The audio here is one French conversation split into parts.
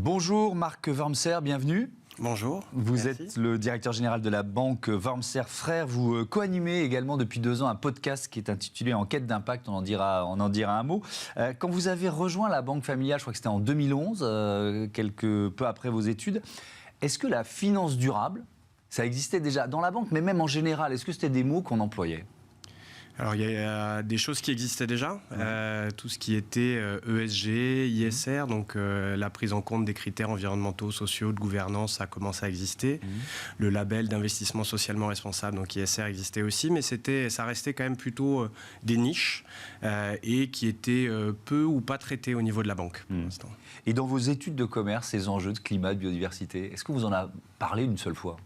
Bonjour Marc Wormser, bienvenue. Bonjour. Vous êtes le directeur général de la banque Wormser Frères. Vous co-animez également depuis 2 ans un podcast qui est intitulé Enquête d'impact. On en dira un mot. Quand vous avez rejoint la banque familiale, je crois que c'était en 2011, peu après vos études, est-ce que la finance durable, ça existait déjà dans la banque, mais même en général, est-ce que c'était des mots qu'on employait ? Alors, il y a des choses qui existaient déjà, tout ce qui était ESG, ISR, donc la prise en compte des critères environnementaux, sociaux, de gouvernance, ça a commencé à exister. Le label d'investissement socialement responsable, donc ISR, existait aussi, mais ça restait quand même plutôt des niches et qui étaient peu ou pas traitées au niveau de la banque pour l'instant. Et dans vos études de commerce, ces enjeux de climat, de biodiversité, est-ce que vous en avez parlé une seule fois ?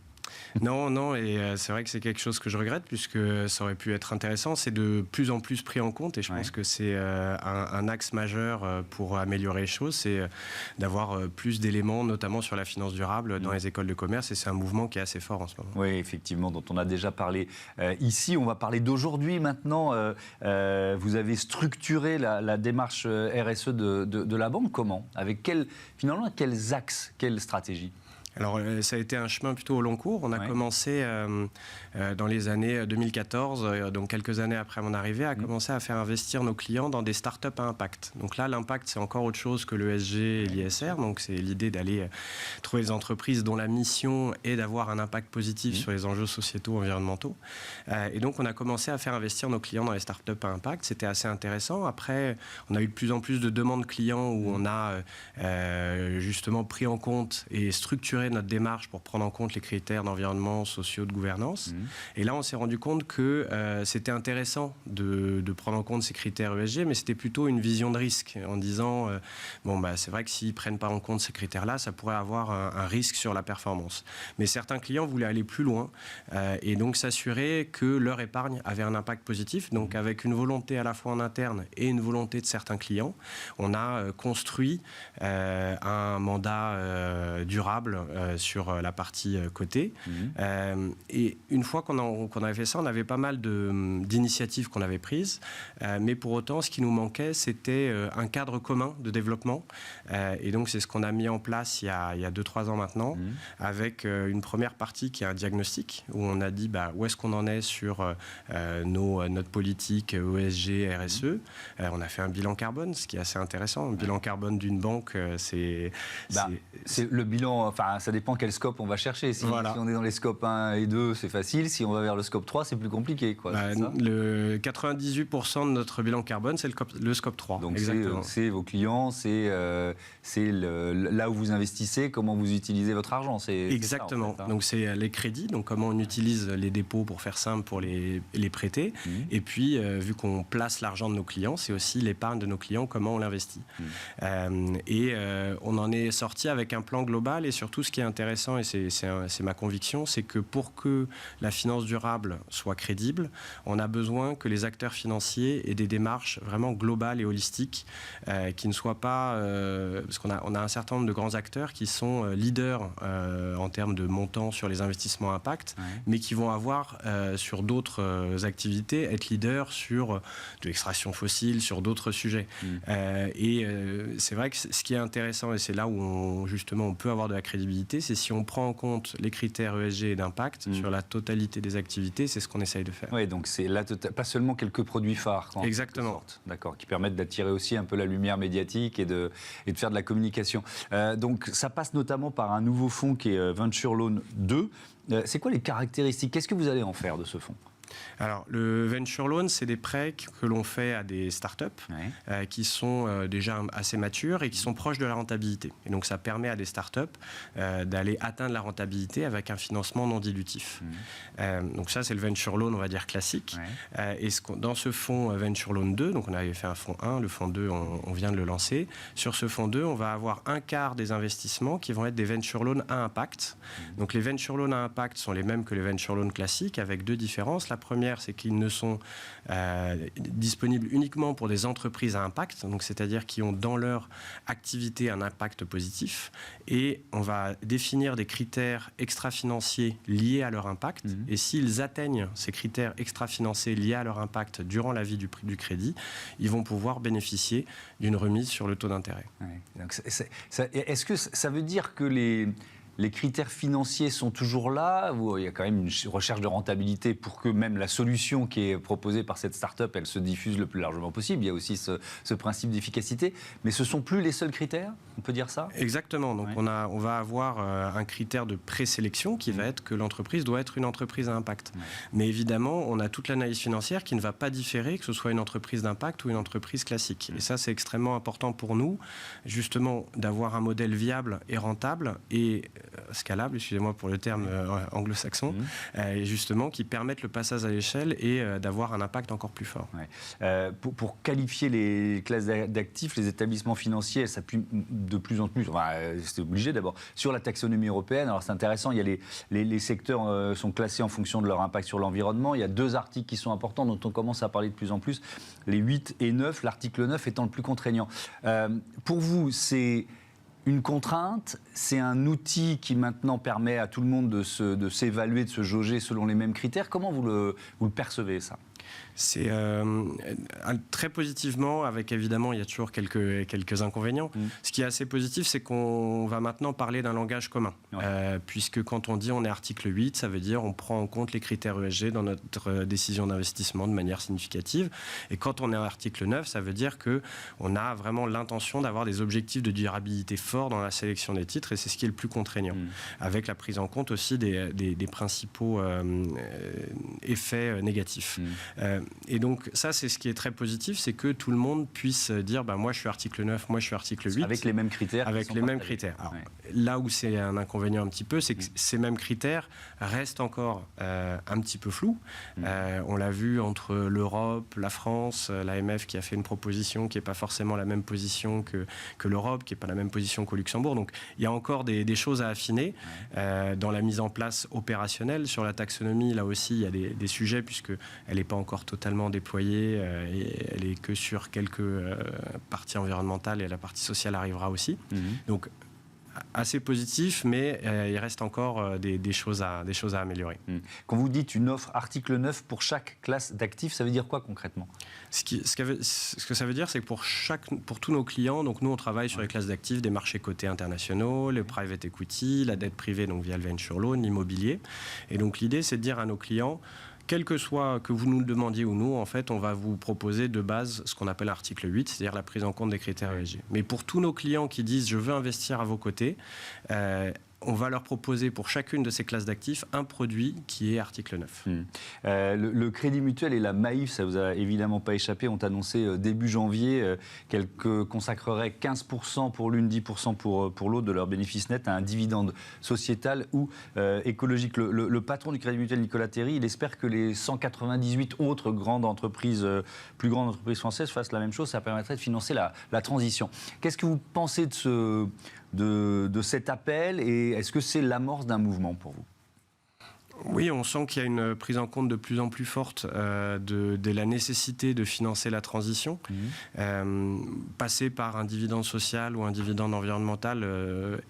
Non, et c'est vrai que c'est quelque chose que je regrette, puisque ça aurait pu être intéressant. C'est de plus en plus pris en compte, et je pense que c'est un axe majeur pour améliorer les choses, c'est d'avoir plus d'éléments, notamment sur la finance durable, dans les écoles de commerce, et c'est un mouvement qui est assez fort en ce moment. Oui, effectivement, dont on a déjà parlé ici. On va parler d'aujourd'hui maintenant. Vous avez structuré la démarche RSE de la banque. Comment ? Avec quels axes, quelle stratégie ? Alors, ça a été un chemin plutôt au long cours. On a commencé dans les années 2014, donc quelques années après mon arrivée, à commencer à faire investir nos clients dans des startups à impact. Donc là, l'impact, c'est encore autre chose que l'ESG et l'ISR. Donc, c'est l'idée d'aller trouver des entreprises dont la mission est d'avoir un impact positif sur les enjeux sociétaux, environnementaux. Et donc, on a commencé à faire investir nos clients dans les startups à impact. C'était assez intéressant. Après, on a eu de plus en plus de demandes clients où on a justement pris en compte et structuré notre démarche pour prendre en compte les critères d'environnement, sociaux, de gouvernance. Et là, on s'est rendu compte que c'était intéressant de prendre en compte ces critères ESG, mais c'était plutôt une vision de risque, en disant, c'est vrai que s'ils ne prennent pas en compte ces critères-là, ça pourrait avoir un risque sur la performance. Mais certains clients voulaient aller plus loin et donc s'assurer que leur épargne avait un impact positif. Donc, avec une volonté à la fois en interne et une volonté de certains clients, on a construit un mandat durable sur la partie côté. Et une fois qu'on avait fait ça, on avait pas mal d'initiatives qu'on avait prises. Mais pour autant, ce qui nous manquait, c'était un cadre commun de développement. Et donc, c'est ce qu'on a mis en place il y a 2-3 ans maintenant, avec une première partie qui est un diagnostic, où on a dit où est-ce qu'on en est sur notre politique ESG, RSE. On a fait un bilan carbone, ce qui est assez intéressant. Un bilan carbone d'une banque, c'est le bilan, enfin, ça dépend quel scope on va chercher. Si on est dans les scopes 1 et 2, c'est facile. Si on va vers le scope 3, c'est plus compliqué. Le 98% de notre bilan carbone, c'est le scope 3. Donc, c'est vos clients, c'est là où vous investissez, comment vous utilisez votre argent. Exactement. Ça, en fait, Donc, c'est les crédits, donc comment on utilise les dépôts pour faire simple, pour les prêter. Et puis, vu qu'on place l'argent de nos clients, c'est aussi l'épargne de nos clients, comment on l'investit. On en est sorti avec un plan global, et surtout, ce qui est intéressant, et c'est ma conviction, c'est que pour que la finance durable soit crédible, on a besoin que les acteurs financiers aient des démarches vraiment globales et holistiques, qui ne soient pas... parce qu'on a un certain nombre de grands acteurs qui sont leaders en termes de montant sur les investissements impact, mais qui vont avoir, sur d'autres activités, être leaders sur de l'extraction fossile, sur d'autres sujets. C'est vrai que ce qui est intéressant, et c'est là où justement on peut avoir de la crédibilité, c'est si on prend en compte les critères ESG et d'impact sur la totalité des activités, c'est ce qu'on essaye de faire. Oui, donc c'est pas seulement quelques produits phares. Exactement. D'accord, qui permettent d'attirer aussi un peu la lumière médiatique et de faire de la communication. Donc ça passe notamment par un nouveau fonds qui est Venture Loan 2. C'est quoi les caractéristiques ? Qu'est-ce que vous allez en faire de ce fonds ? Alors, le Venture Loan, c'est des prêts que l'on fait à des startups qui sont déjà assez matures et qui sont proches de la rentabilité. Et donc, ça permet à des startups d'aller atteindre la rentabilité avec un financement non dilutif. Donc ça, c'est le Venture Loan, on va dire, classique. Et dans ce fonds Venture Loan 2, donc on avait fait un fonds 1, le fonds 2, on vient de le lancer. Sur ce fonds 2, on va avoir un quart des investissements qui vont être des Venture Loan à impact. Donc, les Venture Loan à impact sont les mêmes que les Venture Loan classiques, avec 2 différences. La première, c'est qu'ils ne sont disponibles uniquement pour des entreprises à impact, donc c'est-à-dire qui ont dans leur activité un impact positif. Et on va définir des critères extra-financiers liés à leur impact. Et s'ils atteignent ces critères extra-financiers liés à leur impact durant la vie du crédit, ils vont pouvoir bénéficier d'une remise sur le taux d'intérêt. Ouais. Donc, est-ce que ça veut dire que les critères financiers sont toujours là, ou il y a quand même une recherche de rentabilité pour que même la solution qui est proposée par cette start-up, elle se diffuse le plus largement possible. Il y a aussi ce principe d'efficacité. Mais ce ne sont plus les seuls critères, on peut dire ça ? Exactement. Donc on va avoir un critère de présélection qui va être que l'entreprise doit être une entreprise à impact. Mais évidemment, on a toute l'analyse financière qui ne va pas différer que ce soit une entreprise d'impact ou une entreprise classique. Et ça, c'est extrêmement important pour nous, justement, d'avoir un modèle viable et rentable et scalable, excusez-moi pour le terme anglo-saxon, justement, qui permettent le passage à l'échelle et d'avoir un impact encore plus fort. Pour qualifier les classes d'actifs, les établissements financiers s'appuient de plus en plus, c'est obligé d'abord, sur la taxonomie européenne. Alors c'est intéressant, il y a les secteurs sont classés en fonction de leur impact sur l'environnement. Il y a 2 articles qui sont importants dont on commence à parler de plus en plus, les 8 et 9, l'article 9 étant le plus contraignant. Pour vous, c'est une contrainte, c'est un outil qui maintenant permet à tout le monde de s'évaluer, de se jauger selon les mêmes critères. Comment vous le percevez, ça ? C'est très positivement, avec évidemment, il y a toujours quelques inconvénients. Ce qui est assez positif, c'est qu'on va maintenant parler d'un langage commun. Puisque quand on dit on est article 8, ça veut dire on prend en compte les critères ESG dans notre décision d'investissement de manière significative. Et quand on est article 9, ça veut dire qu'on a vraiment l'intention d'avoir des objectifs de durabilité forts dans la sélection des titres. Et c'est ce qui est le plus contraignant. Avec la prise en compte aussi des principaux effets négatifs. Et donc ça, c'est ce qui est très positif, c'est que tout le monde puisse dire moi je suis article 9, moi je suis article 8. Avec les mêmes critères. Avec les mêmes critères. Alors, là où c'est un inconvénient un petit peu, c'est que ces mêmes critères restent encore un petit peu flous. On l'a vu entre l'Europe, la France, l'AMF qui a fait une proposition qui n'est pas forcément la même position que l'Europe, qui n'est pas la même position qu'au Luxembourg. Donc il y a encore des choses à affiner dans la mise en place opérationnelle. Sur la taxonomie, là aussi, il y a des sujets puisqu'elle n'est pas encore totalement déployée et elle est que sur quelques parties environnementales et la partie sociale arrivera aussi. Donc assez positif, mais il reste encore des choses à améliorer. Quand vous dites une offre article 9 pour chaque classe d'actifs, ça veut dire quoi concrètement ? Ce que ça veut dire, c'est que pour tous nos clients, donc nous on travaille sur les classes d'actifs des marchés cotés internationaux, le private equity, la dette privée, donc via le venture loan, l'immobilier. Et donc l'idée, c'est de dire à nos clients, quel que soit que vous nous le demandiez ou nous, en fait, on va vous proposer de base ce qu'on appelle l'article 8, c'est-à-dire la prise en compte des critères ESG. Mais pour tous nos clients qui disent « je veux investir à vos côtés », on va leur proposer pour chacune de ces classes d'actifs un produit qui est article 9. Le Crédit Mutuel et la Maïf, ça ne vous a évidemment pas échappé, ont annoncé début janvier qu'elles consacreraient 15% pour l'une, 10% pour l'autre de leur bénéfice net à un dividende sociétal ou écologique. Le patron du Crédit Mutuel, Nicolas Terry, il espère que les 198 autres grandes entreprises, plus grandes entreprises françaises fassent la même chose. Ça permettrait de financer la transition. Qu'est-ce que vous pensez de cet appel et est-ce que c'est l'amorce d'un mouvement pour vous ? Oui, on sent qu'il y a une prise en compte de plus en plus forte de la nécessité de financer la transition. Passer par un dividende social ou un dividende environnemental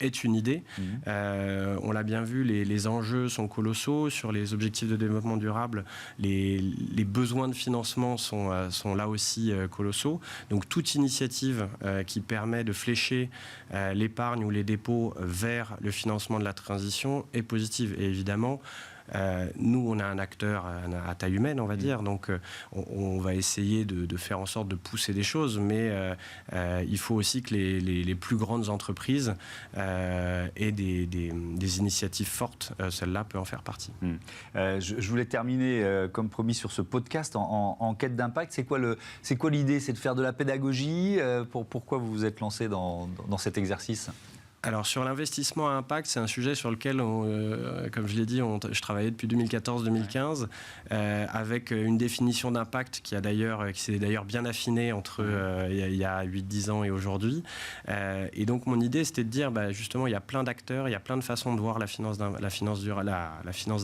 est une idée. On l'a bien vu, les enjeux sont colossaux. Sur les objectifs de développement durable, les besoins de financement sont là aussi colossaux. Donc toute initiative qui permet de flécher l'épargne ou les dépôts vers le financement de la transition est positive. Et évidemment, nous, on a un acteur à taille humaine, on va dire, donc on va essayer de faire en sorte de pousser des choses, mais il faut aussi que les plus grandes entreprises aient des initiatives fortes. Celle-là peut en faire partie. Je voulais terminer, comme promis, sur ce podcast en quête d'impact. C'est quoi l'idée ? C'est de faire de la pédagogie ? Pourquoi vous vous êtes lancé dans cet exercice ? Alors sur l'investissement à impact, c'est un sujet sur lequel, comme je l'ai dit, je travaillais depuis 2014-2015 avec une définition d'impact qui s'est d'ailleurs bien affinée entre il y a 8-10 ans et aujourd'hui. Et donc mon idée, c'était de dire, justement, il y a plein d'acteurs, il y a plein de façons de voir la finance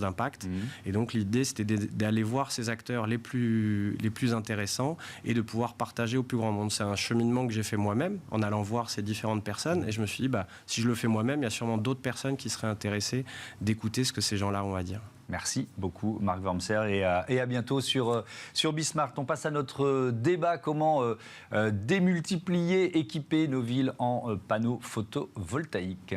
d'impact. Et donc l'idée, c'était d'aller voir ces acteurs les plus intéressants et de pouvoir partager au plus grand monde. C'est un cheminement que j'ai fait moi-même en allant voir ces différentes personnes. Et je me suis dit, si je le fais moi-même, il y a sûrement d'autres personnes qui seraient intéressées d'écouter ce que ces gens-là ont à dire. Merci beaucoup, Marc Wormser, et à bientôt sur Bismart. On passe à notre débat, comment démultiplier, équiper nos villes en panneaux photovoltaïques.